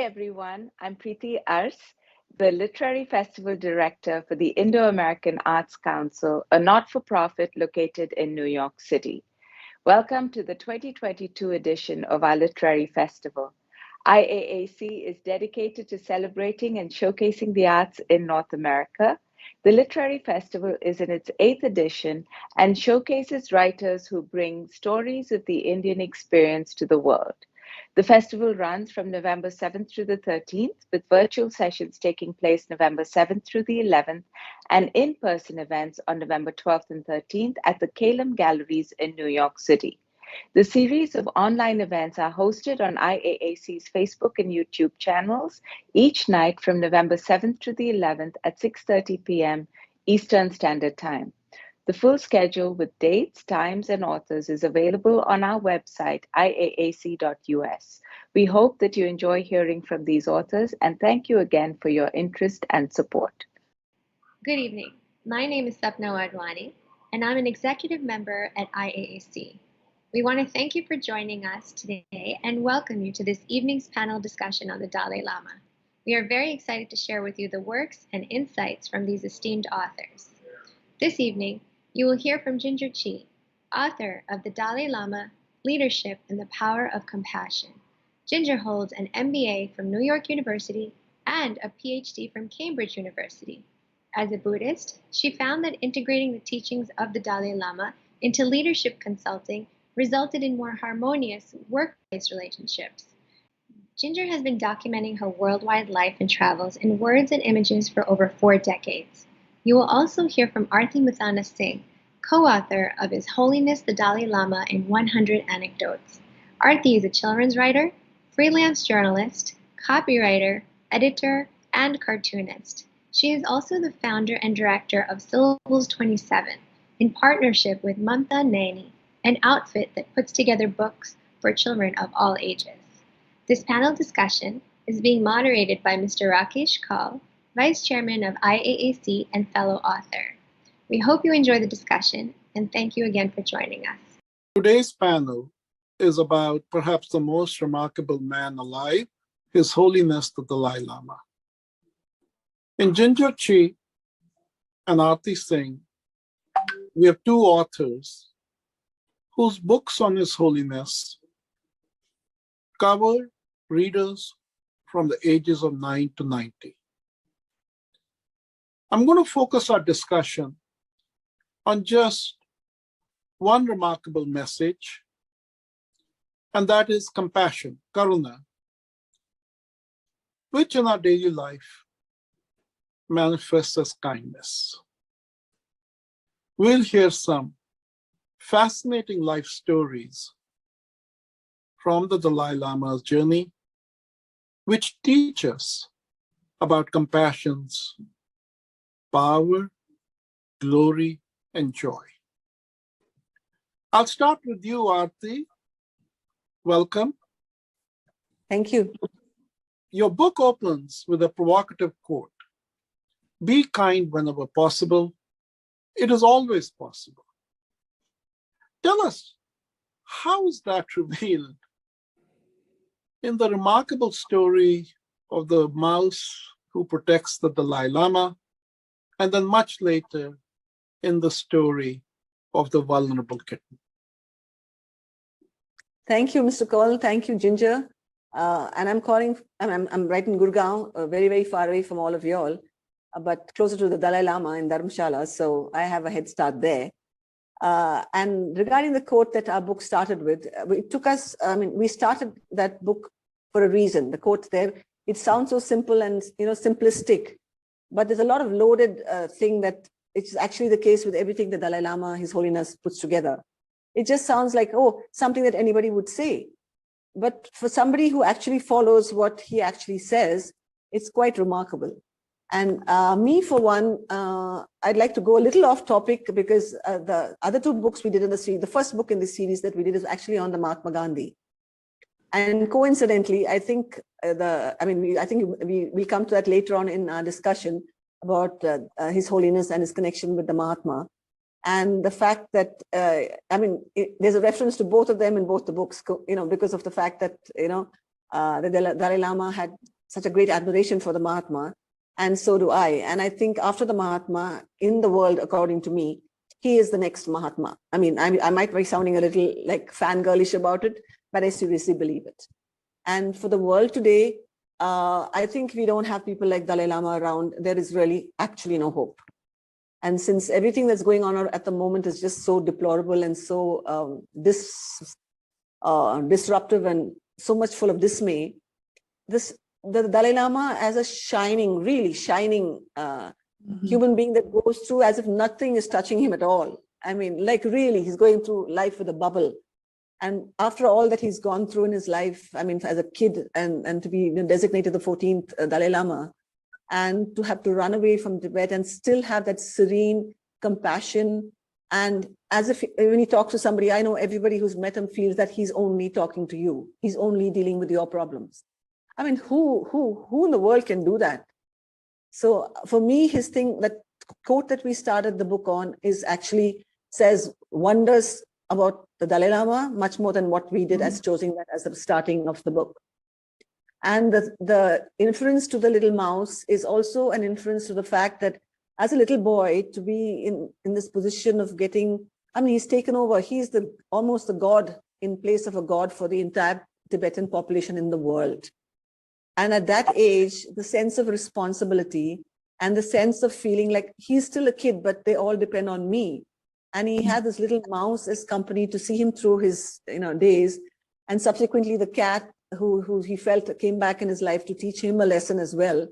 everyone. I'm Preeti Ars, the Literary Festival Director for the Indo-American Arts Council, a not-for-profit located in New York City. Welcome to the 2022 edition of our Literary Festival. IAAC is dedicated to celebrating and showcasing the arts in North America. The Literary Festival is in its 8th edition and showcases writers who bring stories of the Indian experience to the world. The festival runs from November 7th through the 13th, with virtual sessions taking place November 7th through the 11th, and in-person events on November 12th and 13th at the Kalem Galleries in New York City. The series of online events are hosted on IAAC's Facebook and YouTube channels each night from November 7th to the 11th at 6:30 p.m. Eastern Standard Time. The full schedule with dates, times, and authors is available on our website, iaac.us. We hope that you enjoy hearing from these authors, and thank you again for your interest and support. Good evening. My name is Sapna Wadwani, and I'm an executive member at IAAC. We want to thank you for joining us today and welcome you to this evening's panel discussion on the Dalai Lama. We are very excited to share with you the works and insights from these esteemed authors. This evening, you will hear from Ginger Chi, author of The Dalai Lama, Leadership and the Power of Compassion. Ginger holds an MBA from New York University and a PhD from Cambridge University. As a Buddhist, she found that integrating the teachings of the Dalai Lama into leadership consulting resulted in more harmonious workplace relationships. Ginger has been documenting her worldwide life and travels in words and images for over 4 decades. You will also hear from Arti Muthana Singh, co-author of His Holiness the Dalai Lama in 100 Anecdotes. Arti is a children's writer, freelance journalist, copywriter, editor, and cartoonist. She is also the founder and director of Syllables 27, in partnership with Mamta Naini, an outfit that puts together books for children of all ages. This panel discussion is being moderated by Mr. Rakesh Kaul, Vice Chairman of IAAC and fellow author. We hope you enjoy the discussion, and thank you again for joining us. Today's panel is about perhaps the most remarkable man alive, His Holiness the Dalai Lama. In Ginger Chi and Arti Singh, we have 2 authors whose books on His Holiness cover readers from the ages of 9 to 90. I'm going to focus our discussion on just one remarkable message, and that is compassion, karuna, which in our daily life manifests as kindness. We'll hear some fascinating life stories from the Dalai Lama's journey, which teach us about compassion's power, glory, and joy. I'll start with you, Arti. Welcome. Thank you. Your book opens with a provocative quote: "Be kind whenever possible. It is always possible." Tell us, how is that revealed in the remarkable story of the mouse who protects the Dalai Lama, and then much later in the story of the vulnerable kitten? Thank you, Mr. Kaul. Thank you, Ginger. And I'm right in Gurgaon, very, very far away from all of y'all, but closer to the Dalai Lama in Dharamshala, so I have a head start there. And regarding the quote that our book started with, it took us, we started that book for a reason. The quote there, it sounds so simple and simplistic, but there's a lot of loaded thing that it's actually the case with everything the Dalai Lama, His Holiness, puts together. It just sounds like, oh, something that anybody would say. But for somebody who actually follows what he actually says, it's quite remarkable. And me, for one, I'd like to go a little off topic because the other 2 books we did in the series, the first book in the series that we did is actually on the Mahatma Gandhi. And coincidentally, I think we come to that later on in our discussion about His Holiness and his connection with the Mahatma. And the fact that, there's a reference to both of them in both the books, because of the fact that, the Dalai Lama had such a great admiration for the Mahatma, and so do I. And I think after the Mahatma in the world, according to me, he is the next Mahatma. I mean, I might be sounding a little like fangirlish about it, but I seriously believe it. And for the world today, I think we don't have people like Dalai Lama around. There is really actually no hope. And since everything that's going on at the moment is just so deplorable and so disruptive and so much full of dismay, the Dalai Lama as a shining, really shining human being that goes through as if nothing is touching him at all. I mean, like really, he's going through life with a bubble. And after all that he's gone through in his life, I mean, as a kid and to be designated the 14th Dalai Lama, and to have to run away from Tibet and still have that serene compassion. And as if when he talks to somebody, I know everybody who's met him feels that he's only talking to you. He's only dealing with your problems. I mean, who in the world can do that? So for me, his thing, that quote that we started the book on is actually says wonders about the Dalai Lama, much more than what we did as choosing that as the starting of the book. And the inference to the little mouse is also an inference to the fact that as a little boy, to be in this position of getting, I mean, he's taken over, he's almost the god in place of a god for the entire Tibetan population in the world. And at that age, the sense of responsibility and the sense of feeling like he's still a kid, but they all depend on me. And he had this little mouse as company to see him through his days. And subsequently, the cat who he felt came back in his life to teach him a lesson as well,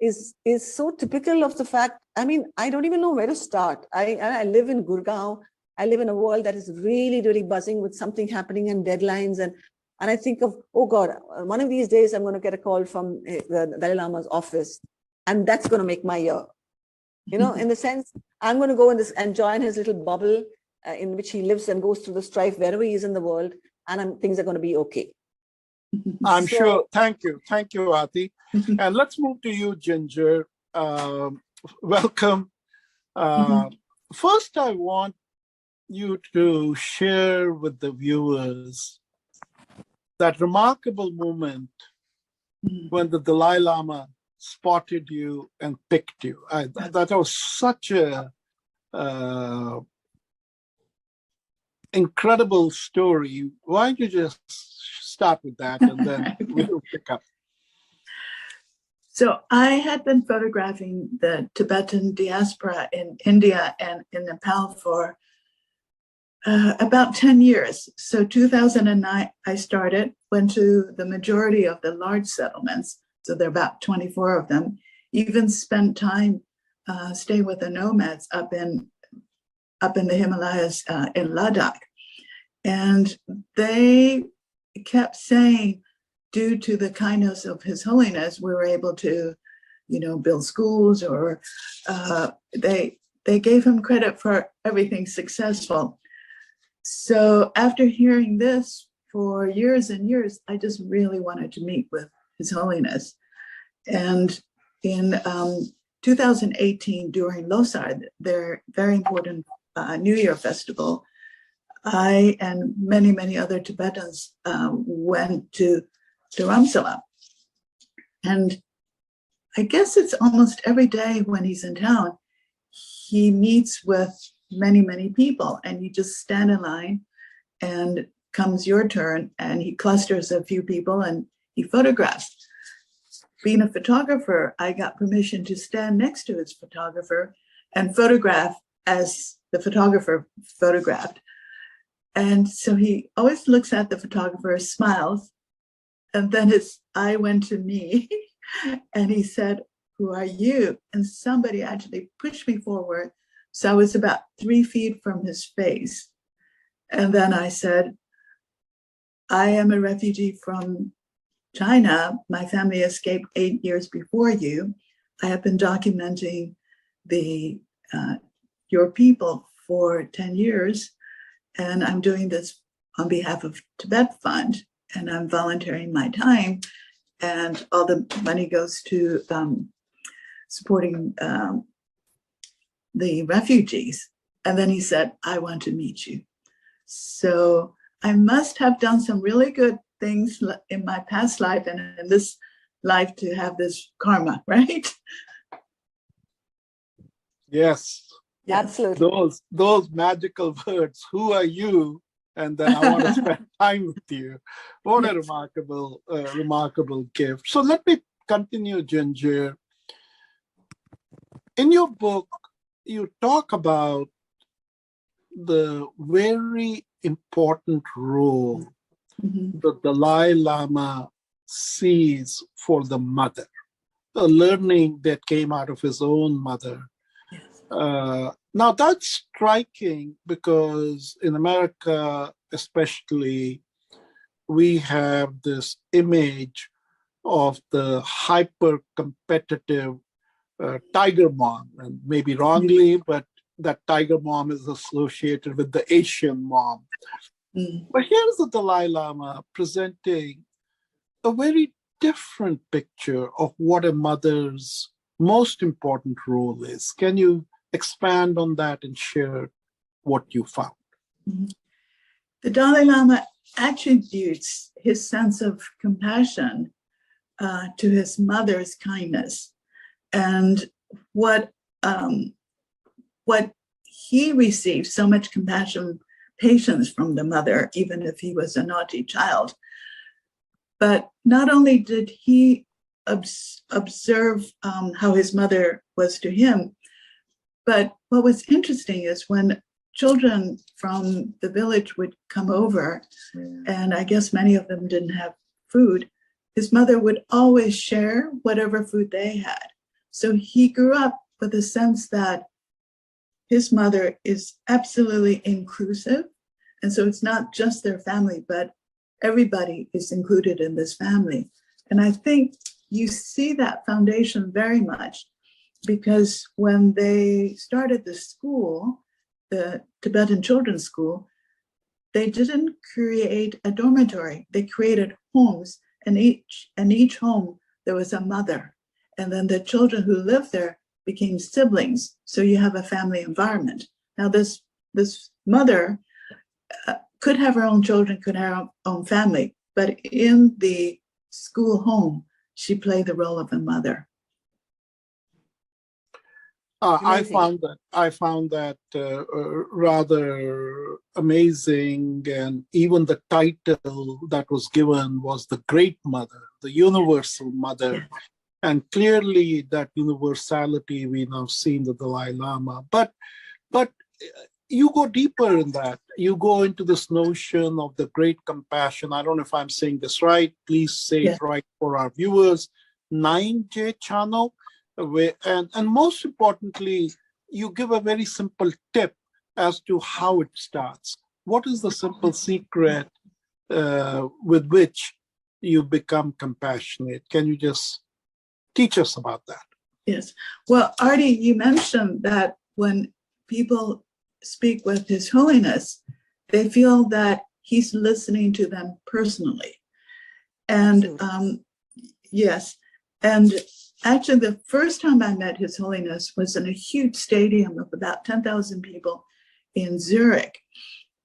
is so typical of the fact. I mean, I don't even know where to start. I live in Gurgaon. I live in a world that is really, really buzzing with something happening and deadlines. And I think of, oh God, one of these days I'm going to get a call from the Dalai Lama's office, and that's going to make my year. In the sense, I'm going to go in this and join his little bubble in which he lives and goes through the strife wherever he is in the world, and things are going to be okay. I'm sure. Thank you, Aarti. And let's move to you, Ginger. Welcome. First, I want you to share with the viewers that remarkable moment when the Dalai Lama spotted you and picked you. That was such a incredible story. Why don't you just start with that and then we'll pick up. So I had been photographing the Tibetan diaspora in India and in Nepal for about 10 years. So 2009, I started, went to the majority of the large settlements. So there are about 24 of them. Even spent time staying with the nomads up in the Himalayas in Ladakh. And they kept saying, due to the kindness of His Holiness, we were able to, build schools, or they gave him credit for everything successful. So after hearing this for years and years, I just really wanted to meet with His Holiness. And in 2018, during Losar, their very important New Year festival, I and many, many other Tibetans went to Dharamsala. And I guess it's almost every day when he's in town, he meets with many, many people, and you just stand in line and comes your turn, and he clusters a few people and he photographs. Being a photographer, I got permission to stand next to his photographer and photograph as the photographer photographed. And so he always looks at the photographer, smiles, and then his eye went to me and he said, "Who are you?" And somebody actually pushed me forward. So I was about 3 feet from his face. And then I said, "I am a refugee from China. My family escaped 8 years before you. I have been documenting your people for 10 years. And I'm doing this on behalf of Tibet Fund, and I'm volunteering my time, and all the money goes to supporting the refugees." And then he said, "I want to meet you." So I must have done some really good things in my past life and in this life to have this karma, right? Yes. Yes. Absolutely. Those magical words, who are you? And then I want to spend time with you. What a Yes. remarkable gift. So let me continue, Ginger. In your book, you talk about the very important role Mhm. the Dalai Lama sees for the mother, a learning that came out of his own mother. Yes. Now that's striking because in America, especially, we have this image of the hyper competitive tiger mom, and maybe wrongly, but that tiger mom is associated with the Asian mom. Mm. But here's the Dalai Lama presenting a very different picture of what a mother's most important role is. Can you expand on that and share what you found? Mhm. The Dalai Lama attributes his sense of compassion to his mother's kindness, and what what he received so much compassion, patience from the mother, even if he was a naughty child. But not only did he observe how his mother was to him, but what was interesting is when children from the village would come over, and I guess many of them didn't have food, his mother would always share whatever food they had. So he grew up with a sense that his mother is absolutely inclusive. And so it's not just their family, but everybody is included in this family. And I think you see that foundation very much because when they started the school, the Tibetan Children's School, they didn't create a dormitory. They created homes, and each home there was a mother. And then the children who lived there became siblings. So you have a family environment. Now this mother could have her own children, could have her own family, but in the school home, she played the role of a mother. I Amazing. found that rather amazing, and even the title that was given was the Great Mother, the Universal Mother, and clearly that universality we now see in the Dalai Lama. But you go deeper in that. You go into this notion of the great compassion. I don't know if I'm saying this right. Please say it right for our viewers. 9J channel. And most importantly, you give a very simple tip as to how it starts. What is the simple secret with which you become compassionate? Can you just teach us about that? Yes. Well, Artie, you mentioned that when people speak with His Holiness, they feel that he's listening to them personally. And yes, and actually the first time I met His Holiness was in a huge stadium of about 10,000 people in Zurich.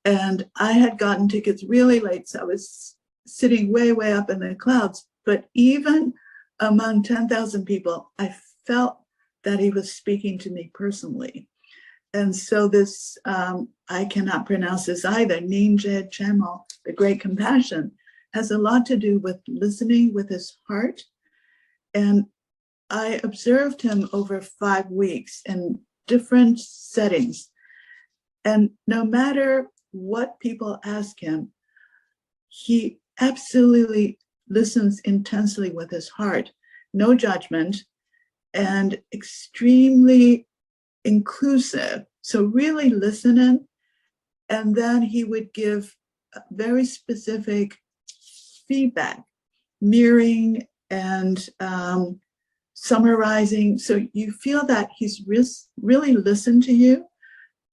And I had gotten tickets really late, so I was sitting way, way up in the clouds. But even among 10,000 people, I felt that he was speaking to me personally. And so this, I cannot pronounce this either, Ninje Chemo, the Great Compassion, has a lot to do with listening with his heart. And I observed him over 5 weeks in different settings. And no matter what people ask him, he absolutely listens intensely with his heart, no judgment, and extremely inclusive. So really listening. And then he would give very specific feedback, mirroring and summarizing. So you feel that he's really listened to you.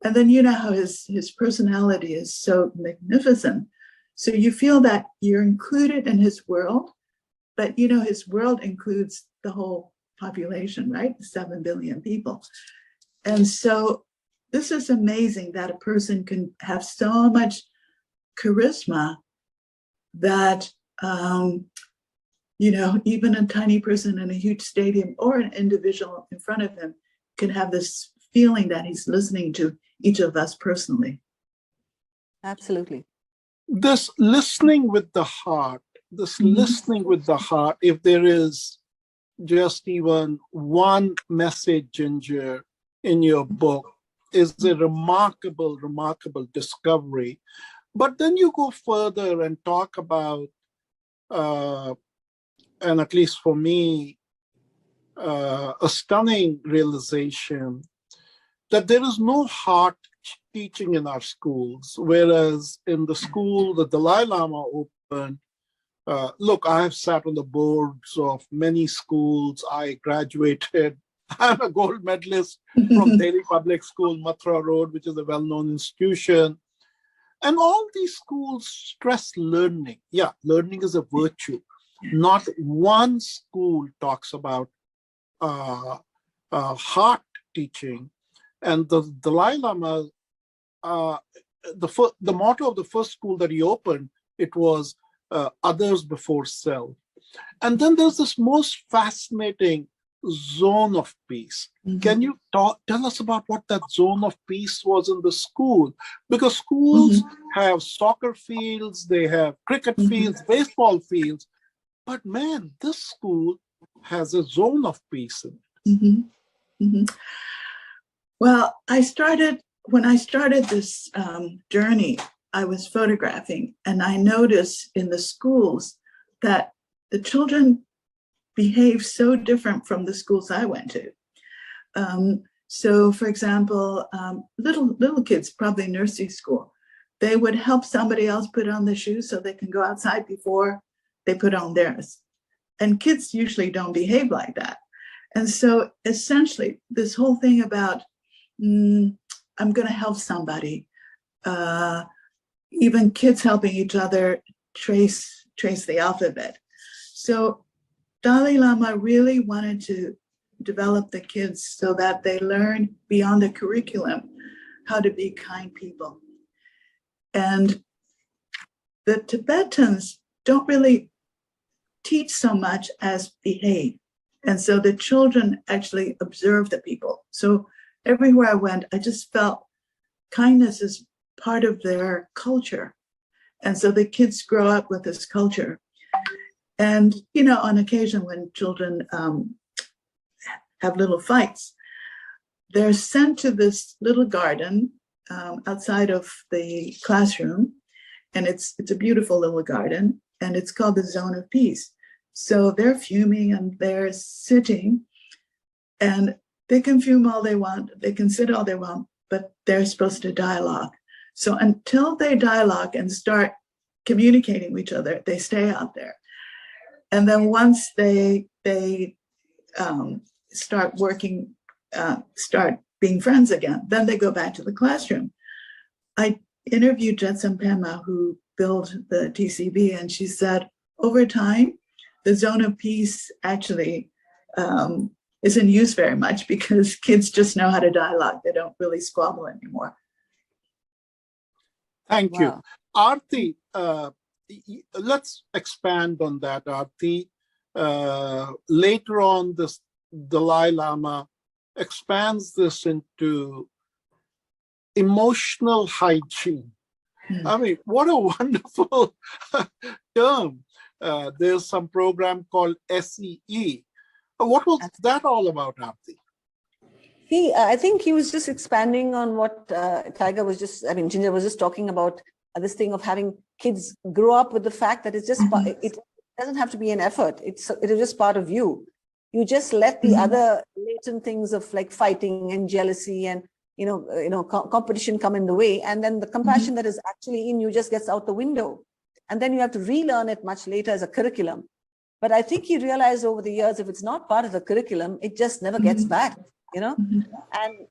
And then you know how his personality is so magnificent. So you feel that you're included in his world, but you know his world includes the whole population, right? 7 billion people. And so this is amazing that a person can have so much charisma that even a tiny person in a huge stadium or an individual in front of him can have this feeling that he's listening to each of us personally. Absolutely. This listening with the heart, if there is just even one message, Ginger, in your book, is a remarkable, remarkable discovery. But then you go further and talk about, and at least for me, a stunning realization that there is no heart teaching in our schools, whereas in the school the Dalai Lama opened, look, I have sat on the boards of many schools. I graduated. I'm a gold medalist from Delhi Public School, Mathura Road, which is a well-known institution. And all these schools stress learning. Yeah, learning is a virtue. Not one school talks about heart teaching. And the Dalai Lama, the motto of the first school that he opened, it was others before self. And then there's this most fascinating zone of peace. Can you tell us about what that zone of peace was in the school? Because schools have soccer fields, they have cricket fields, baseball fields, but man, this school has a zone of peace in it. Well, when I started this journey, I was photographing, and I noticed in the schools that the children behave so different from the schools I went to. So, for example, little kids, probably nursery school, they would help somebody else put on the shoes so they can go outside before they put on theirs. And kids usually don't behave like that. And so, essentially, this whole thing about I'm going to help somebody. Even kids helping each other trace the alphabet. So Dalai Lama really wanted to develop the kids so that they learn beyond the curriculum how to be kind people. And the Tibetans don't really teach so much as behave. And so the children actually observe the people. So everywhere I went, I just felt kindness is part of their culture. And so the kids grow up with this culture. And, on occasion when children have little fights, they're sent to this little garden outside of the classroom. And it's a beautiful little garden, and it's called the Zone of Peace. So they're fuming and they're sitting, and they can fume all they want, they can sit all they want, but they're supposed to dialogue. So until they dialogue and start communicating with each other, they stay out there. And then once they start working, start being friends again, then they go back to the classroom. I interviewed Jetsun Pema, who built the TCB, and she said, over time, the Zone of Peace actually isn't used very much because kids just know how to dialogue. They don't really squabble anymore. Thank you. Aarti, let's expand on that, Aarti. Later on, this Dalai Lama expands this into emotional hygiene. I mean, what a wonderful term. There's some program called SEE. What was that all about, Aarti? I think he was just expanding on what Ginger was just talking about, this thing of having kids grow up with the fact that it's just, it doesn't have to be an effort. It is just part of you. You just let the other latent things of like fighting and jealousy and, competition come in the way. And then the compassion that is actually in you just gets out the window. And then you have to relearn it much later as a curriculum. But I think he realized over the years, if it's not part of the curriculum, it just never gets back, and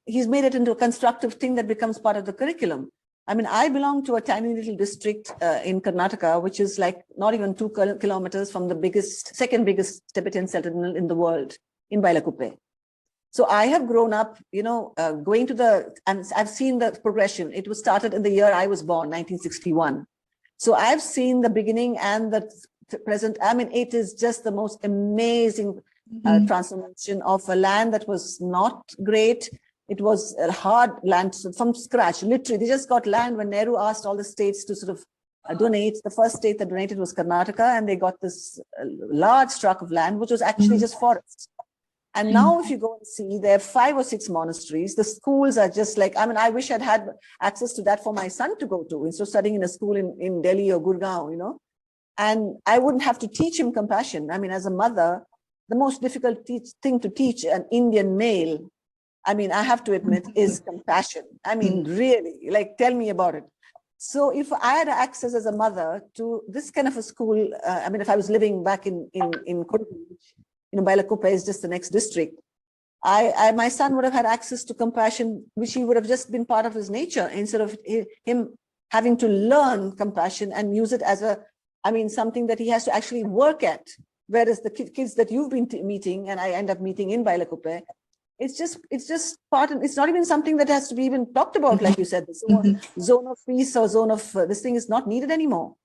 he's made it into a constructive thing that becomes part of the curriculum. I mean, I belong to a tiny little district in Karnataka, which is like not even 2 kilometers from the second biggest Tibetan settlement in the world, in Bailakuppe. So I have grown up, going to and I've seen the progression. It was started in the year I was born, 1961. So I've seen the beginning and the present, I mean, it is just the most amazing transformation of a land that was not great. It was a hard land from scratch, literally. They just got land when Nehru asked all the states to sort of donate. The first state that donated was Karnataka, and they got this large tract of land, which was actually just forests. And now if you go and see, there are 5 or 6 monasteries. The schools are just like, I mean, I wish I'd had access to that for my son to go to instead of studying in a school in Delhi or Gurgaon, you know. And I wouldn't have to teach him compassion. I mean, as a mother, the most difficult thing to teach an Indian male, I mean, I have to admit, is compassion. I mean, really, like, tell me about it. So if I had access as a mother to this kind of a school, I mean, if I was living back in Kodugu, you know, Bailakuppe is just the next district, my son would have had access to compassion, which he would have just been part of his nature, instead of him having to learn compassion and use it as something that he has to actually work at. Whereas the kids that you've been meeting, and I end up meeting in Bailakuppe, it's just part of, it's not even something that has to be even talked about, like you said. The zone of peace or zone of this thing is not needed anymore.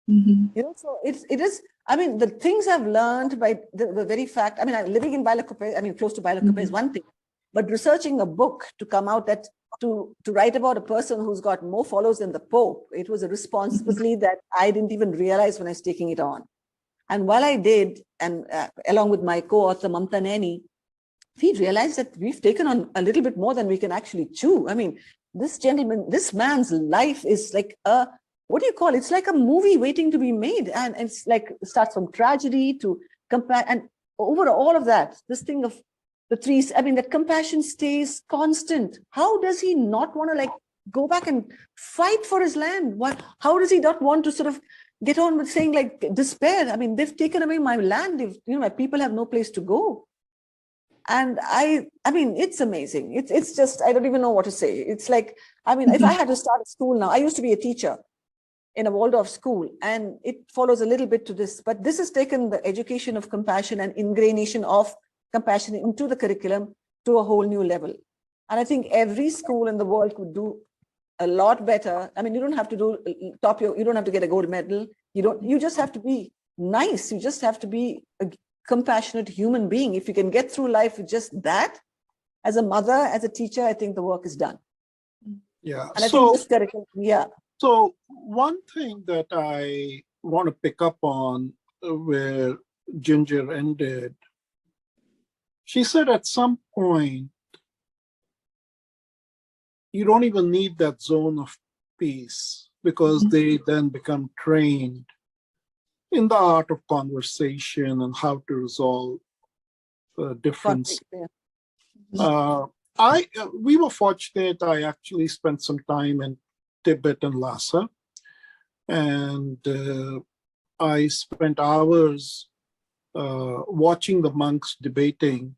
You know, so it is. I mean, the things I've learned by the very fact. I mean, living in Bailakuppe, I mean, close to Bailakuppe is one thing, but researching a book to come out that to write about a person who's got more followers than the Pope, it was a responsibility that I didn't even realize when I was taking it on. And while I did, and along with my co-author Mamta Naini, we realized that we've taken on a little bit more than we can actually chew. I mean, this man's life is like what do you call it? It's like a movie waiting to be made. And it's like, it starts from tragedy to compassion. And over all of that, this thing of the 3, I mean, that compassion stays constant. How does he not want to like go back and fight for his land? How does he not want to sort of get on with saying like despair? I mean, they've taken away my land. My people have no place to go. And I mean, it's amazing. It's just, I don't even know what to say. It's like, I mean, if I had to start a school now, I used to be a teacher in a Waldorf school, and it follows a little bit to this, but this has taken the education of compassion and ingraination of compassion into the curriculum to a whole new level. And I think every school in the world could do a lot better. I mean, you don't have to do you don't have to get a gold medal. You just have to be nice. You just have to be a compassionate human being. If you can get through life with just that, as a mother, as a teacher, I think the work is done. Yeah. And I think this curriculum, yeah. So one thing that I want to pick up on where Ginger ended, she said at some point, you don't even need that zone of peace because they then become trained in the art of conversation and how to resolve difference. We were fortunate. I actually spent some time in Tibet and Lhasa, and I spent hours watching the monks debating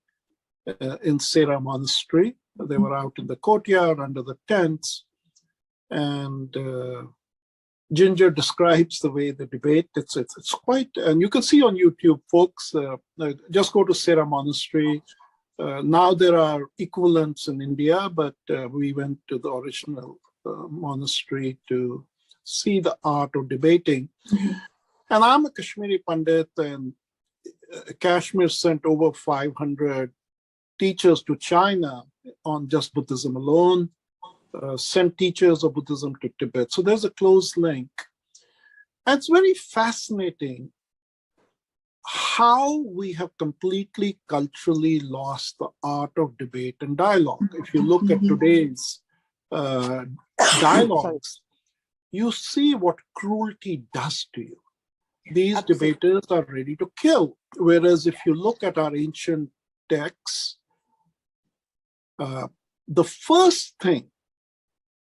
in Sera Monastery. They were out in the courtyard under the tents, and Ginger describes the way they debate. It's quite, and you can see on YouTube, folks. Just go to Sera Monastery. Now there are equivalents in India, but we went to the original monastery to see the art of debating. And I'm a Kashmiri Pandit, and Kashmir sent over 500 teachers to China on just Buddhism alone, sent teachers of Buddhism to Tibet. So there's a close link. And it's very fascinating how we have completely culturally lost the art of debate and dialogue. If you look at today's dialogues, you see what cruelty does to you. These debaters are ready to kill. Whereas if you look at our ancient texts, the first thing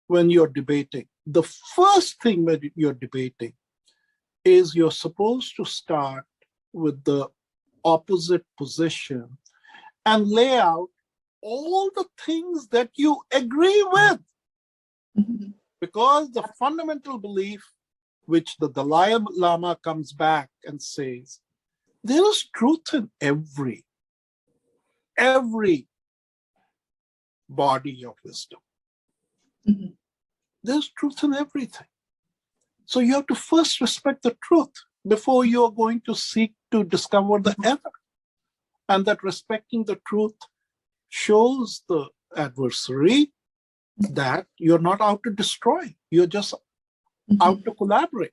when you're debating, is you're supposed to start with the opposite position and lay out all the things that you agree with. Because the fundamental belief, which the Dalai Lama comes back and says, there is truth in every body of wisdom. There's truth in everything. So you have to first respect the truth. before you're going to seek to discover the error. And that respecting the truth shows the adversary that you're not out to destroy, you're just out to collaborate,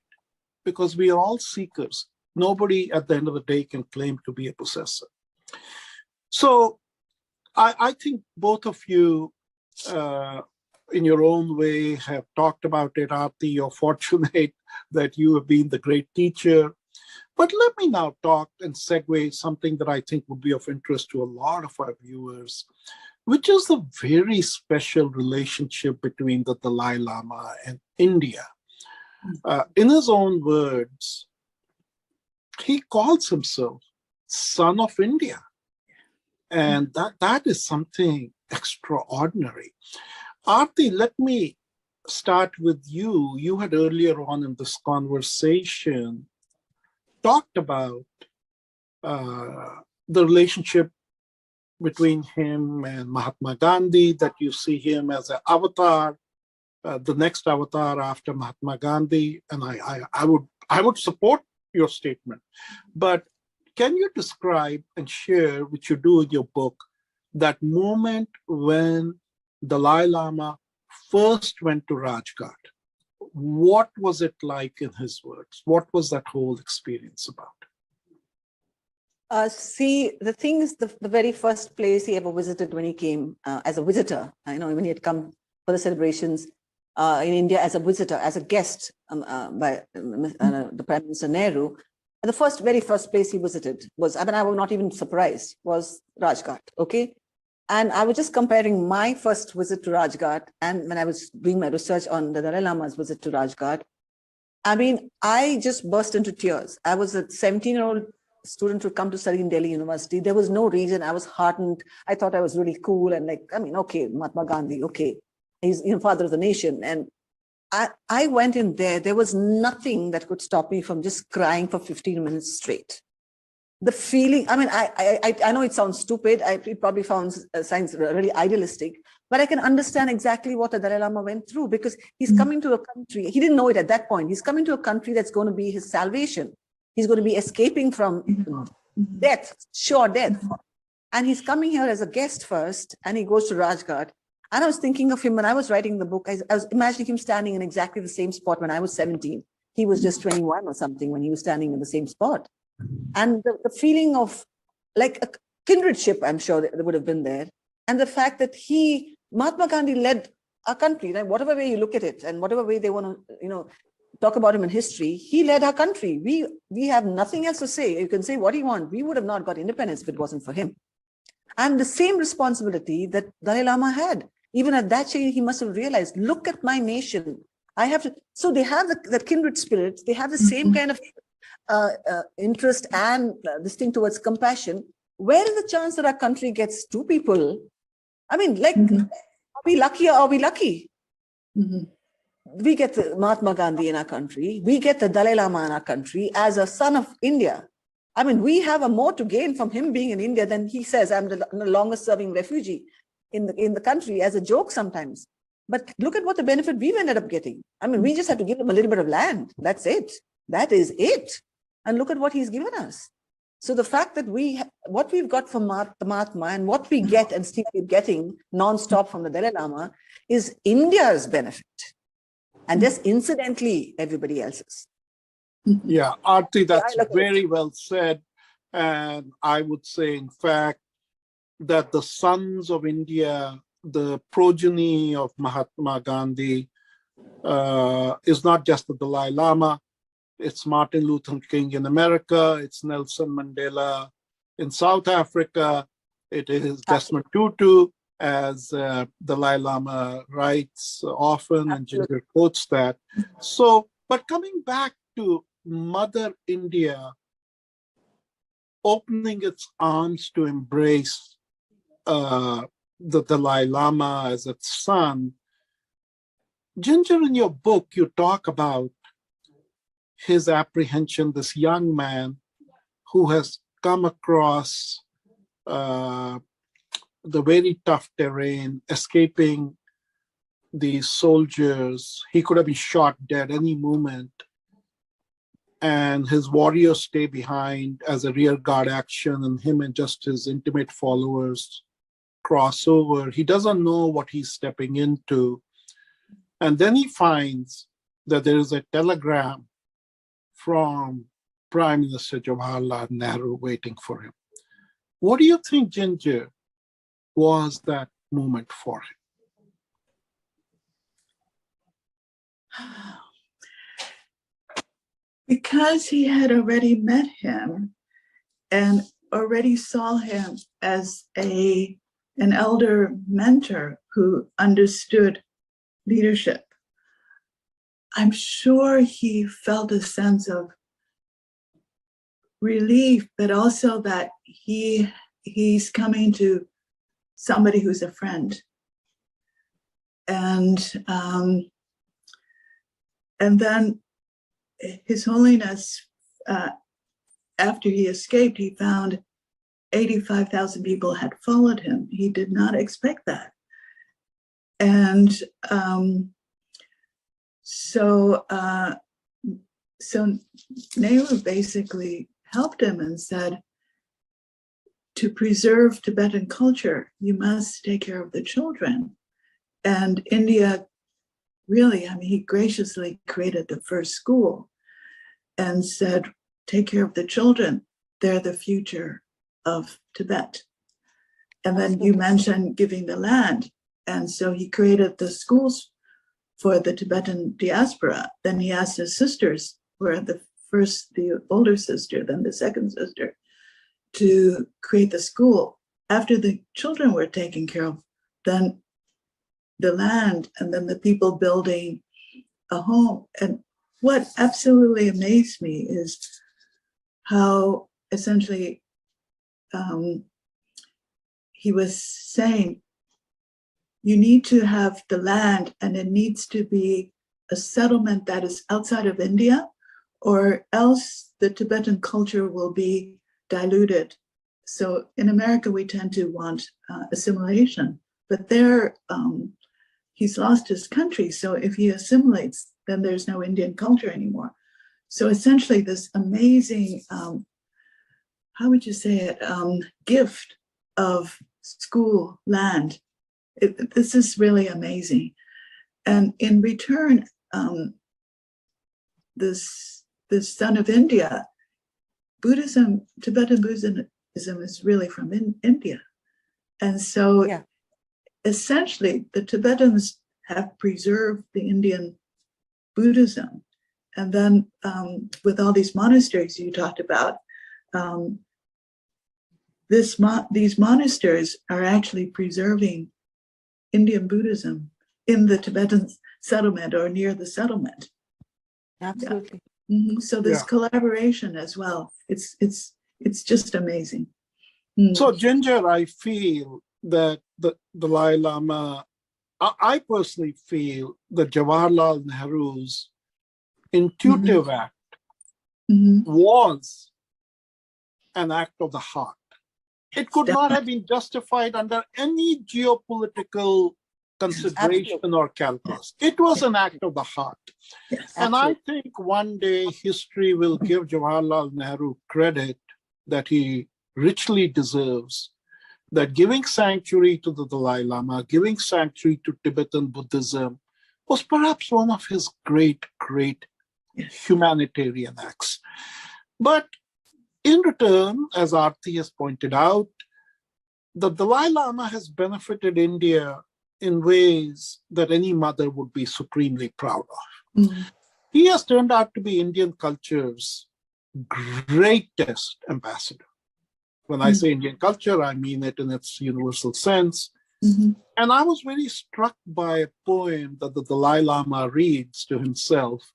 because we are all seekers. Nobody at the end of the day can claim to be a possessor. So I think both of you, in your own way, have talked about it. Aarti, you're fortunate that you have been the great teacher. But let me now talk and segue something that I think would be of interest to a lot of our viewers, which is the very special relationship between the Dalai Lama and India. In his own words, he calls himself son of India. And that is something extraordinary. Aarti, let me start with you. You had earlier on in this conversation talked about the relationship between him and Mahatma Gandhi, that you see him as an avatar, the next avatar after Mahatma Gandhi. And I would support your statement. But can you describe and share, which you do in your book, that moment when Dalai Lama first went to Rajghat? What was it like in his words? What was that whole experience about? See, the thing is, the very first place he ever visited when he came as a visitor, I know when he had come for the celebrations in India as a visitor, as a guest by the Prime Minister Nehru, the very first place he visited was, I mean, I was not even surprised, was Rajghat, okay? And I was just comparing my first visit to Rajghat and when I was doing my research on the Dalai Lama's visit to Rajghat, I mean, I just burst into tears. I was a 17-year-old student who come to study in Delhi University. There was no reason. I was heartened. I thought I was really cool and like, I mean, okay, Mahatma Gandhi, okay. He's father of the nation. And I went in there. There was nothing that could stop me from just crying for 15 minutes straight. The feeling, I mean, I know it sounds stupid. It probably sounds really idealistic, but I can understand exactly what the Dalai Lama went through, because he's coming to a country, he didn't know it at that point. He's coming to a country that's going to be his salvation. He's going to be escaping from death, sure death. And he's coming here as a guest first, and he goes to Rajghat. And I was thinking of him when I was writing the book. I was imagining him standing in exactly the same spot when I was 17. He was just 21 or something when he was standing in the same spot. And the feeling of like a kindredship, I'm sure that would have been there. And the fact that Mahatma Gandhi led our country, right? Whatever way you look at it and whatever way they want to, talk about him in history, he led our country. We have nothing else to say. You can say what you want. We would have not got independence if it wasn't for him. And the same responsibility that Dalai Lama had, even at that age, he must have realized, look at my nation. I have to, so they have the kindred spirit. They have the same kind of interest and this thing towards compassion. Where is the chance that our country gets two people? I mean, like, are we lucky or are we lucky? We get the Mahatma Gandhi in our country. We get the Dalai Lama in our country as a son of India. I mean, we have a more to gain from him being in India than he says, I'm the longest serving refugee in the country, as a joke sometimes. But look at what the benefit we've ended up getting. I mean, we just have to give him a little bit of land. That's it. That is it. And look at what he's given us. So the fact that what we've got from the Mahatma and what we get and still keep getting nonstop from the Dalai Lama is India's benefit. And just incidentally, everybody else's. Yeah, Aarti, that's very well said. And I would say, in fact, that the sons of India, the progeny of Mahatma Gandhi, is not just the Dalai Lama. It's Martin Luther King in America. It's Nelson Mandela in South Africa. It is Desmond Tutu, as Dalai Lama writes often, and Ginger quotes that. So, but coming back to Mother India opening its arms to embrace the Dalai Lama as its son, Ginger, in your book, you talk about his apprehension, this young man who has come across the very tough terrain, escaping these soldiers. He could have been shot dead any moment. and his warriors stay behind as a rear guard action, and him and just his intimate followers cross over. He doesn't know what he's stepping into. And then he finds that there is a telegram from Prime Minister Jawaharlal Nehru waiting for him. What do you think, Ginger, was that moment for him? Because he had already met him and already saw him as an elder mentor who understood leadership, I'm sure he felt a sense of relief, but also that he's coming to somebody who's a friend. And then His Holiness, after he escaped, he found 85,000 people had followed him. He did not expect that. And so Nehru basically helped him and said, to preserve Tibetan culture, you must take care of the children. And India really, I mean, he graciously created the first school and said, take care of the children. They're the future of Tibet. And then you mentioned giving the land. And so he created the schools for the Tibetan diaspora. Then he asked his sisters, were the older sister, then the second sister, to create the school. After the children were taken care of, then the land, and then the people building a home. And what absolutely amazed me is how essentially he was saying, you need to have the land, and it needs to be a settlement that is outside of India, or else the Tibetan culture will be diluted. So in America, we tend to want assimilation, but there, he's lost his country. So if he assimilates, then there's no Indian culture anymore. So essentially this amazing, how would you say it, gift of school land. This is really amazing. And in return, this son of India, Buddhism, Tibetan Buddhism is really from India. And so essentially the Tibetans have preserved the Indian Buddhism. And then with all these monasteries you talked about, these monasteries are actually preserving Indian Buddhism in the Tibetan settlement or near the settlement. Absolutely. Yeah. So this collaboration as well, it's just amazing. So Ginger, I feel that the Dalai Lama, I personally feel that Jawaharlal Nehru's intuitive act was an act of the heart. It could not have been justified under any geopolitical consideration or calculus. It was an act of the heart. Yes, and I think one day history will give Jawaharlal Nehru credit that he richly deserves, that giving sanctuary to the Dalai Lama, giving sanctuary to Tibetan Buddhism was perhaps one of his great humanitarian acts. But in return, as Aarti has pointed out, the Dalai Lama has benefited India in ways that any mother would be supremely proud of. He has turned out to be Indian culture's greatest ambassador. When I say Indian culture, I mean it in its universal sense. And I was very struck by a poem that the Dalai Lama reads to himself.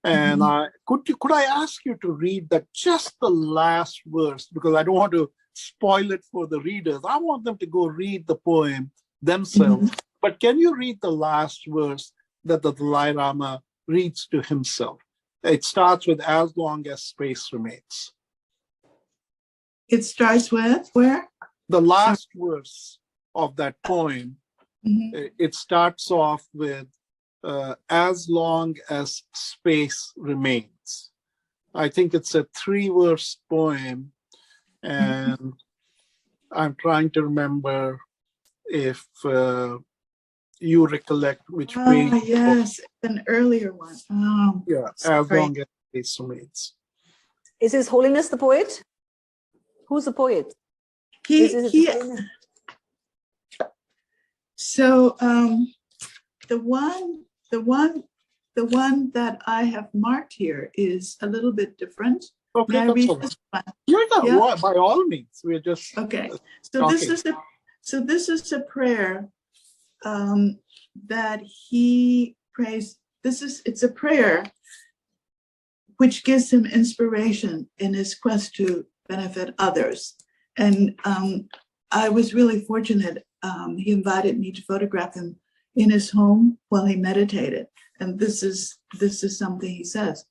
And could I ask you to read that, just the last verse, because I don't want to spoil it for the readers. I want them to go read the poem themselves. But can you read the last verse that the Dalai Lama reads to himself? It starts with, as long as space remains. It starts with where? The last verse of that poem, it starts off with, as long as space remains. I think it's a 3-verse poem, and I'm trying to remember if you recollect which page. Yes, an earlier one. Oh, Yeah, as sorry. long as it remains. Is His Holiness the poet? Who's the poet? Is it His Holiness? So the one that I have marked here is a little bit different. Okay, May I that's read all right. this one? Yeah, by all means. We're just Okay. So talking. this is a prayer that he prays. It's a prayer which gives him inspiration in his quest to benefit others. And I was really fortunate. He invited me to photograph him in his home while he meditated. And this is something he says.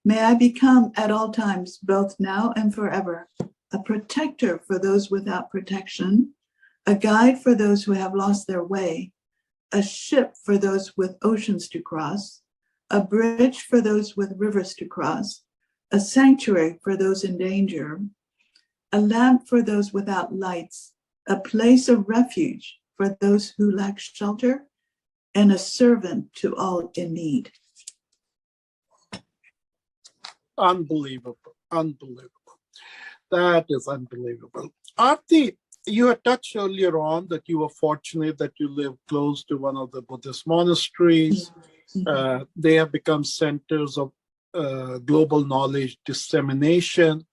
May I become at all times, both now and forever, a protector for those without protection, a guide for those who have lost their way, a ship for those with oceans to cross, a bridge for those with rivers to cross, a sanctuary for those in danger, a lamp for those without lights, a place of refuge for those who lack shelter, and a servant to all in need. Unbelievable. That is unbelievable. Aarti, you had touched earlier on that you were fortunate that you live close to one of the Buddhist monasteries. They have become centers of global knowledge dissemination.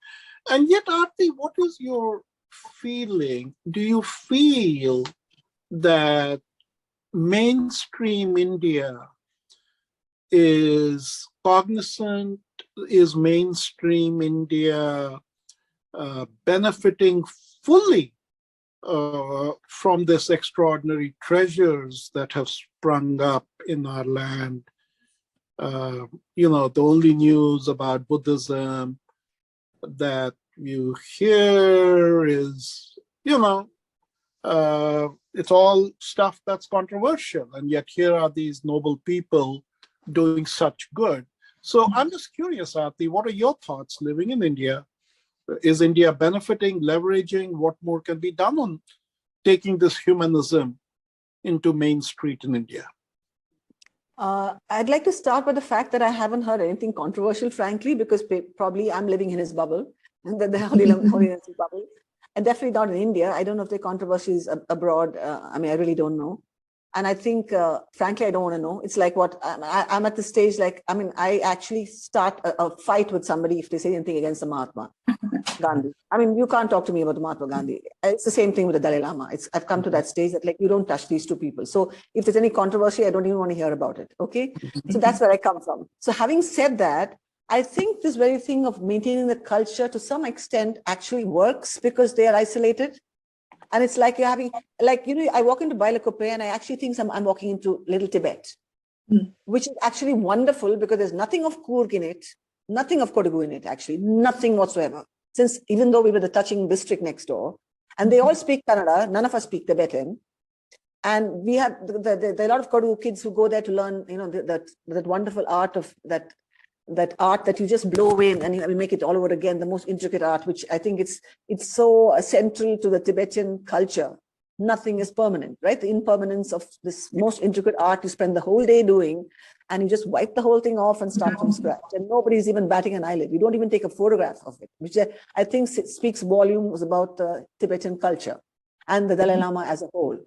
And yet, Aarti, what is your feeling? Do you feel that mainstream India is cognizant? Is mainstream India benefiting fully from this extraordinary treasures that have sprung up in our land? The only news about Buddhism that you hear is, it's all stuff that's controversial. And yet here are these noble people doing such good. So I'm just curious, Aarti, what are your thoughts living in India? Is India benefiting, leveraging? What more can be done on taking this humanism into Main Street in India? I'd like to start with the fact that I haven't heard anything controversial, frankly, because probably I'm living in his bubble, the Holiness bubble, and definitely not in India. I don't know if there are controversies abroad. I really don't know. And I think, frankly, I don't want to know. It's like what I'm at the stage, I actually start a fight with somebody if they say anything against the Mahatma Gandhi. You can't talk to me about the Mahatma Gandhi. It's the same thing with the Dalai Lama. I've come to that stage that you don't touch these two people. So if there's any controversy, I don't even want to hear about it. Okay. So that's where I come from. So having said that, I think this very thing of maintaining the culture to some extent actually works because they are isolated. And it's like you're having, I walk into Bailakuppe and I actually think I'm walking into Little Tibet, which is actually wonderful because there's nothing of Coorg in it, nothing of Kodagu in it, actually, nothing whatsoever. Since even though we were the touching district next door, and they all speak Kannada, none of us speak Tibetan. And we have there are a lot of Kodagu kids who go there to learn, that wonderful art of that art that you just blow away and you make it all over again, the most intricate art, which I think it's so central to the Tibetan culture. Nothing is permanent, right? The impermanence of this most intricate art you spend the whole day doing, and you just wipe the whole thing off and start from scratch. And nobody's even batting an eyelid. We don't even take a photograph of it, which I think speaks volumes about the Tibetan culture and the Dalai Lama as a whole.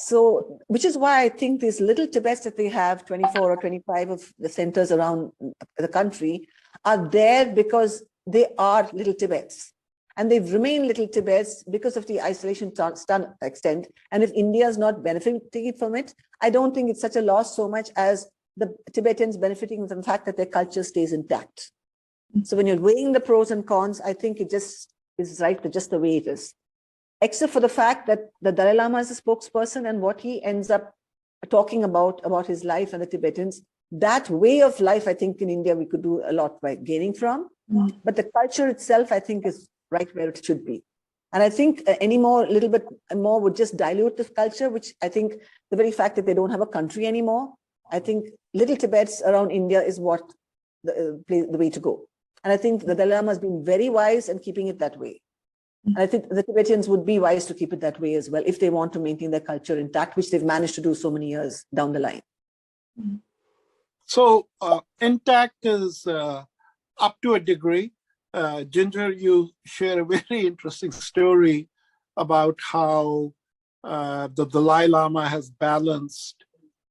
So, which is why I think these little Tibets that they have, 24 or 25 of the centers around the country, are there because they are little Tibets. And they've remained little Tibets because of the isolation extent. And if India is not benefiting from it, I don't think it's such a loss so much as the Tibetans benefiting from the fact that their culture stays intact. So when you're weighing the pros and cons, I think it just is right to just the way it is. Except for the fact that the Dalai Lama is a spokesperson and what he ends up talking about his life and the Tibetans, that way of life, I think in India, we could do a lot by gaining from. But the culture itself, I think, is right where it should be. And I think little bit more would just dilute this culture, which I think the very fact that they don't have a country anymore, I think little Tibets around India is what the way to go. And I think the Dalai Lama has been very wise in keeping it that way. And I think the Tibetans would be wise to keep it that way as well, if they want to maintain their culture intact, which they've managed to do so many years down the line. So intact is up to a degree. Ginger, you share a very interesting story about how the Dalai Lama has balanced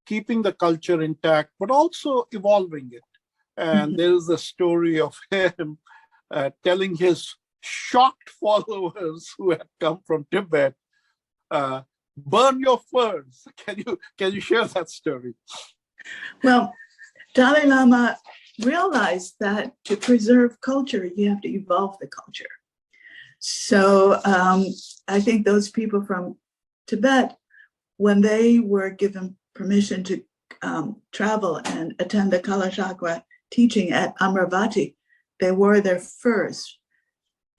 keeping the culture intact, but also evolving it. And there is a story of him telling his shocked followers who had come from Tibet, burn your furs. Can you share that story? Well, Dalai Lama realized that to preserve culture, you have to evolve the culture. So I think those people from Tibet, when they were given permission to travel and attend the Kalachakra teaching at Amravati, they wore their furs.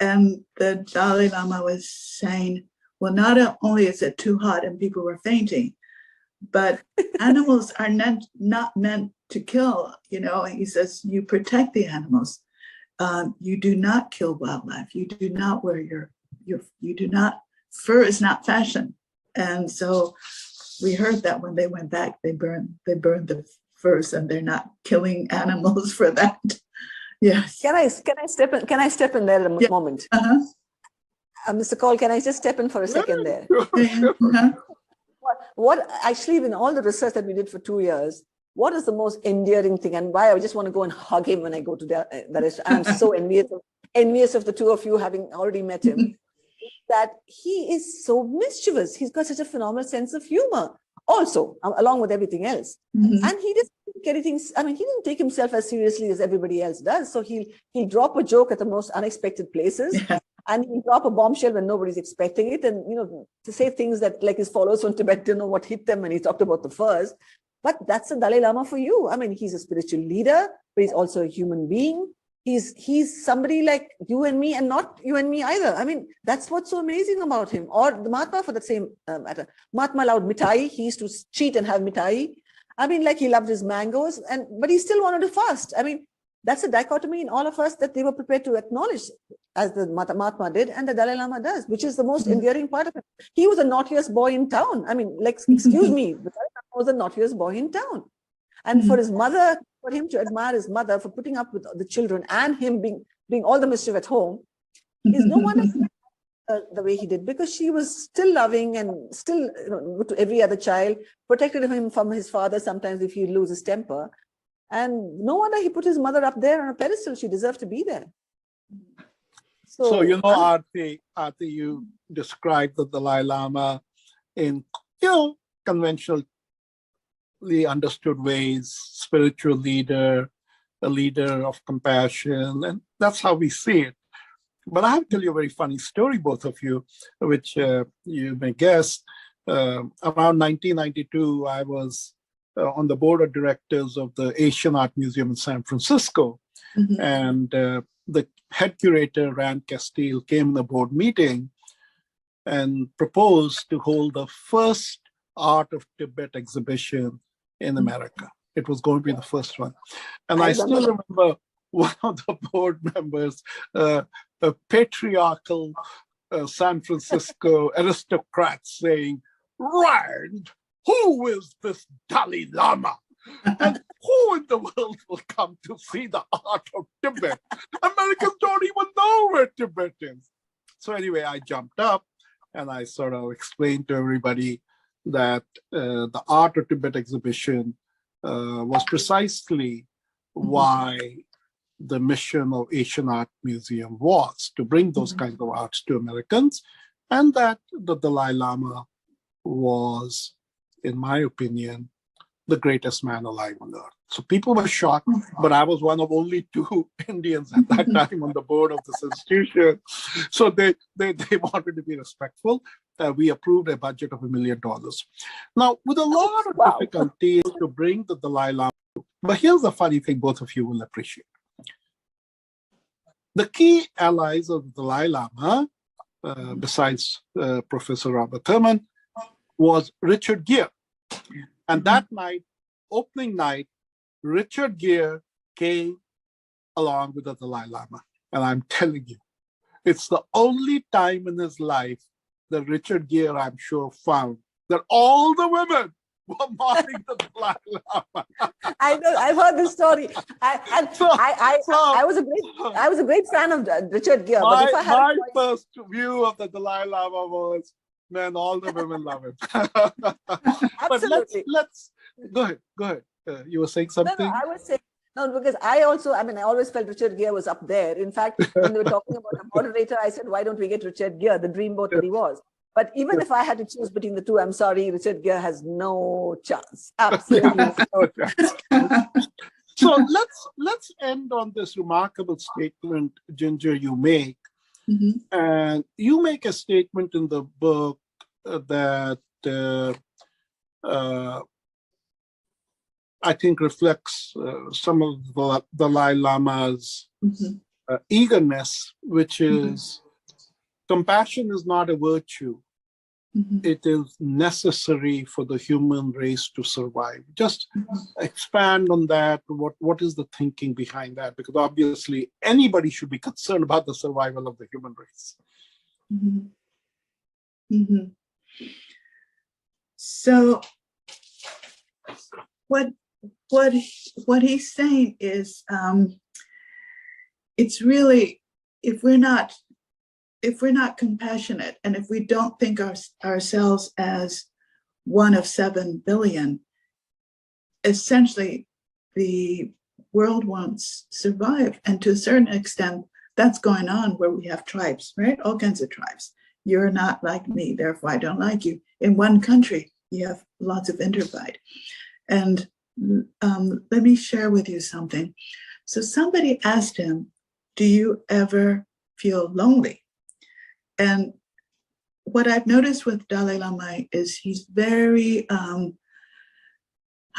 And the Dalai Lama was saying, well, not only is it too hot and people were fainting, but animals are not meant to kill. You know, he says, you protect the animals. You do not kill wildlife. You do not wear fur is not fashion. And so we heard that when they went back, they burned the furs, and they're not killing animals for that. Yes. Can I step in there a moment? Mr. Kaul, can I just step in for a second there? What actually, in all the research that we did for 2 years, what is the most endearing thing, and why I just want to go and hug him when I go to that restaurant? I'm so envious of the two of you, having already met him, that he is so mischievous. He's got such a phenomenal sense of humor also, along with everything else. And he just he didn't take himself as seriously as everybody else does. So he'll drop a joke at the most unexpected places. And he'll drop a bombshell when nobody's expecting it. And, to say things that, like, his followers from Tibet didn't know what hit them when he talked about the furs. But that's the Dalai Lama for you. I mean, he's a spiritual leader, but he's also a human being. He's somebody like you and me, and not you and me either. I mean, that's what's so amazing about him. Or the Mahatma, for that same matter. Mahatma loved mithai. He used to cheat and have mithai. I mean, like, he loved his mangoes, but he still wanted to fast. I mean, that's a dichotomy in all of us that they were prepared to acknowledge, as the Mahatma did and the Dalai Lama does, which is the most endearing part of it. He was the naughtiest boy in town. I mean, like, excuse me, the Dalai Lama was the naughtiest boy in town. And for him to admire his mother for putting up with the children and him doing all the mischief at home, is no wonder the way he did, because she was still loving and still, to every other child, protected him from his father sometimes if he loses his temper. And no wonder he put his mother up there on a pedestal. She deserved to be there. So Aarti, you described the Dalai Lama in, conventionally understood ways, spiritual leader, a leader of compassion, and that's how we see it. But I have to tell you a very funny story, both of you, which you may guess. Around 1992, I was on the board of directors of the Asian Art Museum in San Francisco. And the head curator, Rand Castile, came in the board meeting and proposed to hold the first Art of Tibet exhibition in America. It was going to be the first one. And I still remember one of the board members, a patriarchal San Francisco aristocrat, saying, "Rand, who is this Dalai Lama? And who in the world will come to see the art of Tibet? Americans don't even know where Tibet is." So anyway, I jumped up and I sort of explained to everybody that the Art of Tibet exhibition was precisely why the mission of Asian Art Museum was to bring those kinds of arts to Americans, and that the Dalai Lama was, in my opinion, the greatest man alive on earth. So people were shocked, but I was one of only 2 Indians at that time on the board of this institution. So they wanted to be respectful. We approved a budget of $1 million. Now, with a lot of difficulty to bring the Dalai Lama, but here's the funny thing both of you will appreciate. The key allies of the Dalai Lama, besides Professor Robert Thurman, was Richard Gere. And that night, opening night, Richard Gere came along with the Dalai Lama. And I'm telling you, it's the only time in his life that Richard Gere, I'm sure, found that all the women were mourning the Dalai Lama. I know. I've heard this story. I was a great fan of Richard Gere. But if I had My first view of the Dalai Lama was, man, all the women love him. But let's go ahead. You were saying something? No, I was saying, no, because I always felt Richard Gere was up there. In fact, when they were talking about a moderator, I said, why don't we get Richard Gere, the dreamboat that he was? But even if I had to choose between the two, I'm sorry, Richard Gere has no chance. Absolutely no chance. So let's end on this remarkable statement, Ginger, you make. Mm-hmm. And you make a statement in the book that I think reflects some of the Dalai Lama's eagerness, which is compassion is not a virtue. It is necessary for the human race to survive. Just expand on that. What is the thinking behind that? Because obviously anybody should be concerned about the survival of the human race. So what he's saying is, it's really, if we're not compassionate, and if we don't think ourselves as one of 7 billion, essentially the world won't survive. And to a certain extent, that's going on where we have tribes, right? All kinds of tribes. You're not like me, therefore I don't like you. In one country, you have lots of interfight. And let me share with you something. So somebody asked him, do you ever feel lonely? And what I've noticed with Dalai Lama is he's very, how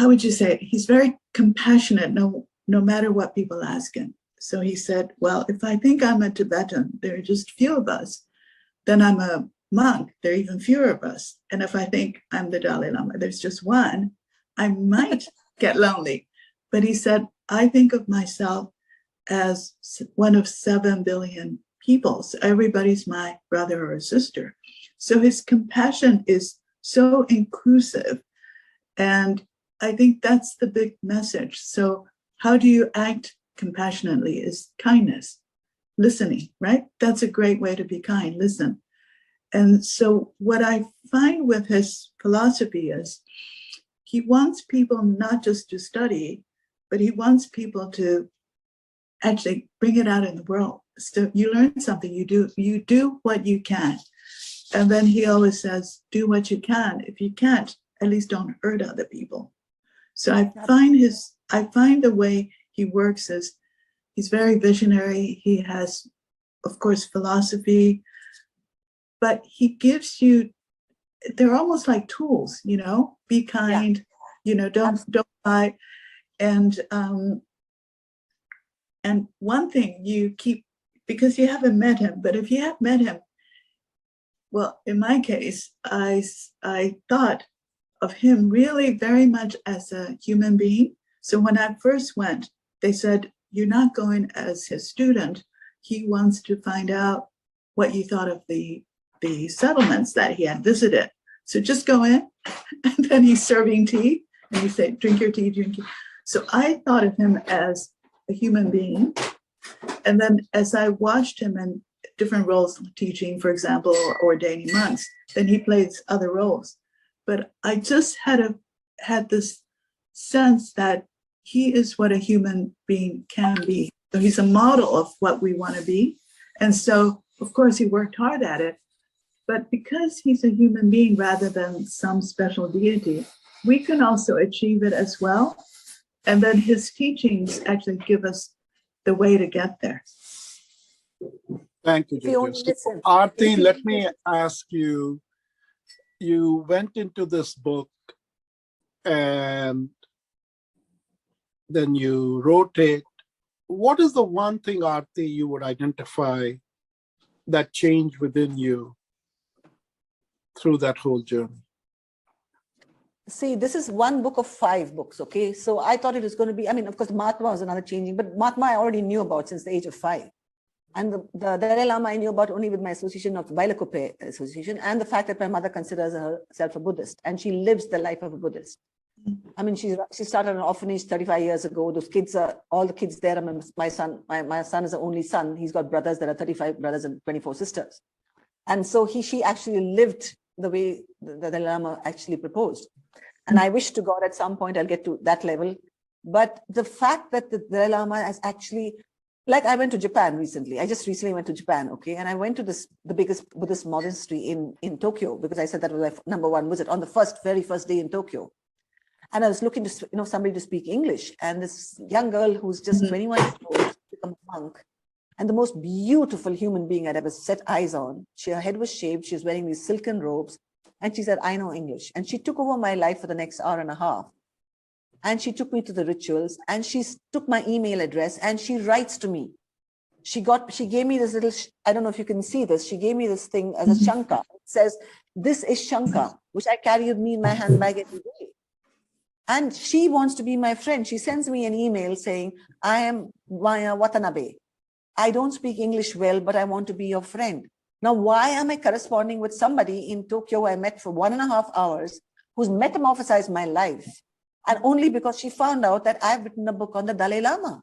would you say it? He's very compassionate, no matter what people ask him. So he said, well, if I think I'm a Tibetan, there are just few of us. Then I'm a monk, there are even fewer of us. And if I think I'm the Dalai Lama, there's just one, I might get lonely. But he said, I think of myself as one of 7 billion people. So everybody's my brother or sister. So his compassion is so inclusive. And I think that's the big message. So how do you act compassionately is kindness, listening, right? That's a great way to be kind, listen. And so what I find with his philosophy is he wants people not just to study, but he wants people to actually bring it out in the world. So you learn something, you do what you can. And then he always says, do what you can. If you can't, at least don't hurt other people. So I find the way he works is he's very visionary. He has, of course, philosophy, but he gives you, they're almost like tools, be kind, don't lie. And one thing you keep, because you haven't met him, but if you have met him, well, in my case, I thought of him really very much as a human being. So when I first went, they said, you're not going as his student. He wants to find out what you thought of the settlements that he had visited. So just go in, and then he's serving tea, and you say, drink your tea, drink your tea. So I thought of him as a human being. And then as I watched him in different roles, teaching, for example, or ordaining monks, then he plays other roles. But I just had this sense that he is what a human being can be. So he's a model of what we want to be. And so, of course, he worked hard at it. But because he's a human being rather than some special deity, we can also achieve it as well. And then his teachings actually give us the way to get there. Thank you, Ginger. So, Aarti, let me ask you, you went into this book and then you wrote it. What is the one thing, Aarti, you would identify that changed within you through that whole journey? See, this is one book of 5 books, okay? So I thought it was going to be, I mean, of course, Mahatma was another changing, but Mahatma I already knew about since the age of 5. And the Dalai Lama I knew about only with my association of the Bailakuppe Association and the fact that my mother considers herself a Buddhist and she lives the life of a Buddhist. I mean, she started an orphanage 35 years ago. Those kids are, all the kids there, I mean, my son is the only son. He's got brothers, there are 35 brothers and 24 sisters. And so she actually lived the way the Dalai Lama actually proposed. And I wish to God at some point I'll get to that level. But the fact that the Dalai Lama has actually, like I went to Japan recently. I just recently went to Japan, okay? And I went to the biggest Buddhist monastery in Tokyo because I said that was my #1 visit on the very first day in Tokyo. And I was looking to, somebody to speak English. And this young girl who's just 21 years old, become a monk, and the most beautiful human being I'd ever set eyes on. Her head was shaved. She was wearing these silken robes. And she said, I know English. And she took over my life for the next hour and a half. And she took me to the rituals and she took my email address and she writes to me. She gave me this little, I don't know if you can see this. She gave me this thing as a shanka. It says, this is shanka, which I carry with me in my handbag every day. And she wants to be my friend. She sends me an email saying, I am Maya Watanabe. I don't speak English well, but I want to be your friend. Now, why am I corresponding with somebody in Tokyo I met for 1.5 hours who's metamorphosized my life? And only because she found out that I've written a book on the Dalai Lama.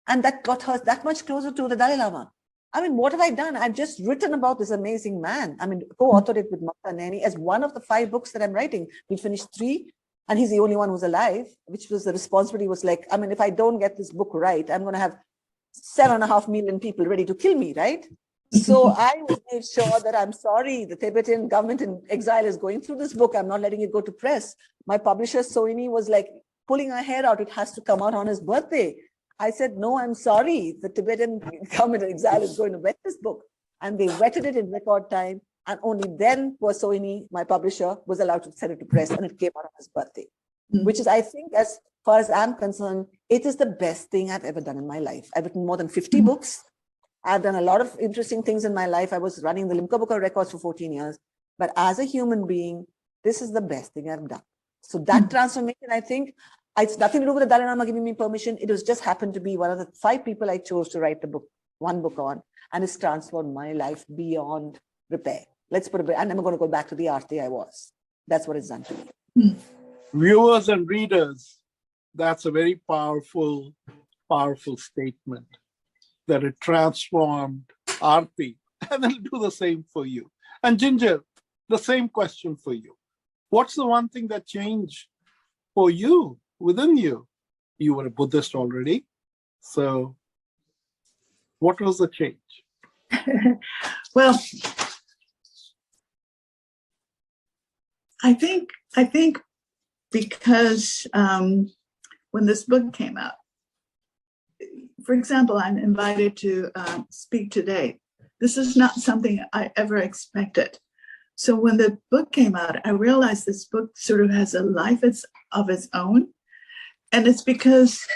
And that got her that much closer to the Dalai Lama. I mean, what have I done? I've just written about this amazing man. I mean, co-authored it with Mata Neni as one of the 5 books that I'm writing. We finished 3, and he's the only one who's alive, which was the responsibility was like, I mean, if I don't get this book right, I'm going to have 7.5 million people ready to kill me, right? So I made sure that I'm sorry, the Tibetan government in exile is going through this book. I'm not letting it go to press. My publisher, Soini, was like pulling her hair out. It has to come out on his birthday. I said, no, I'm sorry. The Tibetan government in exile is going to vet this book. And they vetted it in record time. And only then was Soini, my publisher, was allowed to send it to press. And it came out on his birthday, which is, I think, as far as I'm concerned, it is the best thing I've ever done in my life. I've written more than 50 books. I've done a lot of interesting things in my life. I was running the Limca Book of Records for 14 years. But as a human being, this is the best thing I've done. So that transformation, I think, it's nothing to do with the Dalai Lama giving me permission. It was just happened to be one of the 5 people I chose to write one book on. And it's transformed my life beyond repair. Let's put it, I'm never going to go back to the Aarti I was. That's what it's done to me. Viewers and readers, that's a very powerful, powerful statement. That it transformed Aarti, and it'll do the same for you. And Ginger, the same question for you. What's the one thing that changed for you, within you? You were a Buddhist already. So what was the change? Well, I think because when this book came out, for example, I'm invited to speak today. This is not something I ever expected. So when the book came out, I realized this book sort of has a life of its own. And it's because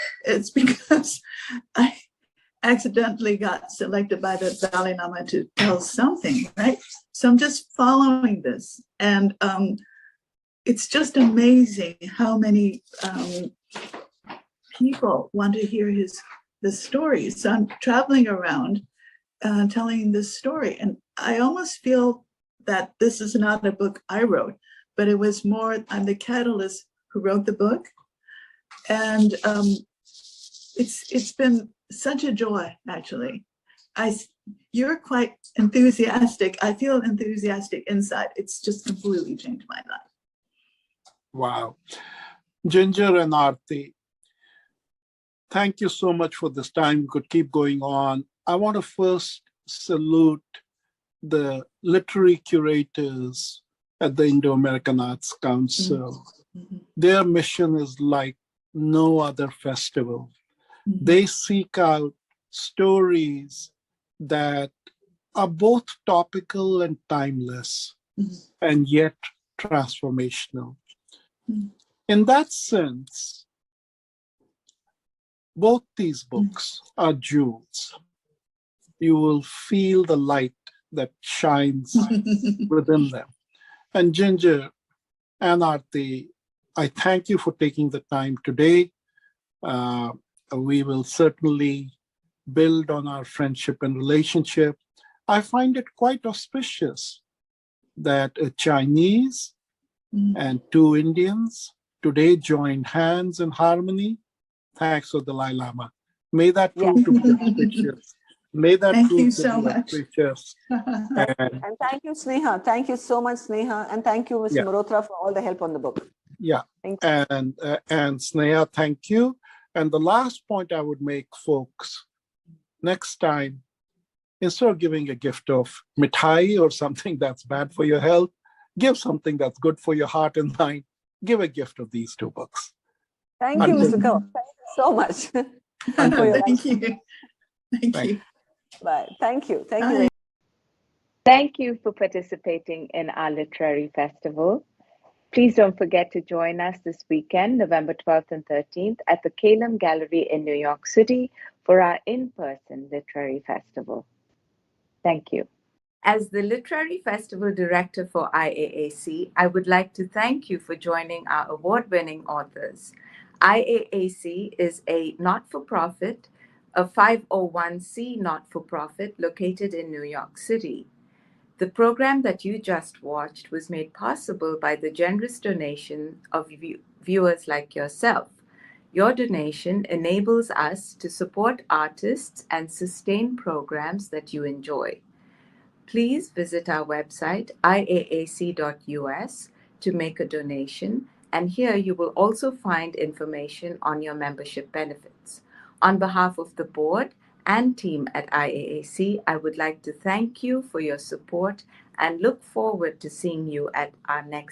I accidentally got selected by the Dalai Lama to tell something, right? So I'm just following this. And it's just amazing how many people want to hear the story. So I'm traveling around telling this story. And I almost feel that this is not a book I wrote, but it was more, I'm the catalyst who wrote the book. And it's been such a joy, actually. You're quite enthusiastic. I feel enthusiastic inside. It's just completely changed my life. Wow. Ginger and Aarti, thank you so much for this time. We could keep going on. I want to first salute the literary curators at the Indo-American Arts Council. Mm-hmm. Their mission is like no other festival. Mm-hmm. They seek out stories that are both topical and timeless, and yet transformational. In that sense, both these books are jewels. You will feel the light that shines within them. And Ginger and Aarti, I thank you for taking the time today. We will certainly build on our friendship and relationship. I find it quite auspicious that a Chinese and two Indians today joined hands in harmony. Thanks for the Dalai Lama. May that prove to be auspicious. May that Thank prove you to so be much. auspicious. And And thank you, Sneha. Thank you so much, Sneha. And thank you, Mr. Yeah. Malhotra, for all the help on the book. yeah, Thank you. and Sneha, thank you. And the last point I would make, folks, next time, instead of giving a gift of mithai or something that's bad for your health, give something that's good for your heart and mind. Give a gift of these two books. Thank you, Mr. Kaur. Thank you so much. Until your Thank you. Thank Thank you. Bye. Thank you. Thank you Bye. very Thank you for participating in our literary festival. Please don't forget to join us this weekend, November 12th and 13th, at the Kalem Gallery in New York City for our in-person literary festival. Thank you. As the Literary Festival Director for IAAC, I would like to thank you for joining our award-winning authors. IAAC is a not-for-profit, a 501c not-for-profit located in New York City. The program that you just watched was made possible by the generous donation of viewers like yourself. Your donation enables us to support artists and sustain programs that you enjoy. Please visit our website, iaac.us, to make a donation, and here you will also find information on your membership benefits. On behalf of the board and team at IAAC, I would like to thank you for your support and look forward to seeing you at our next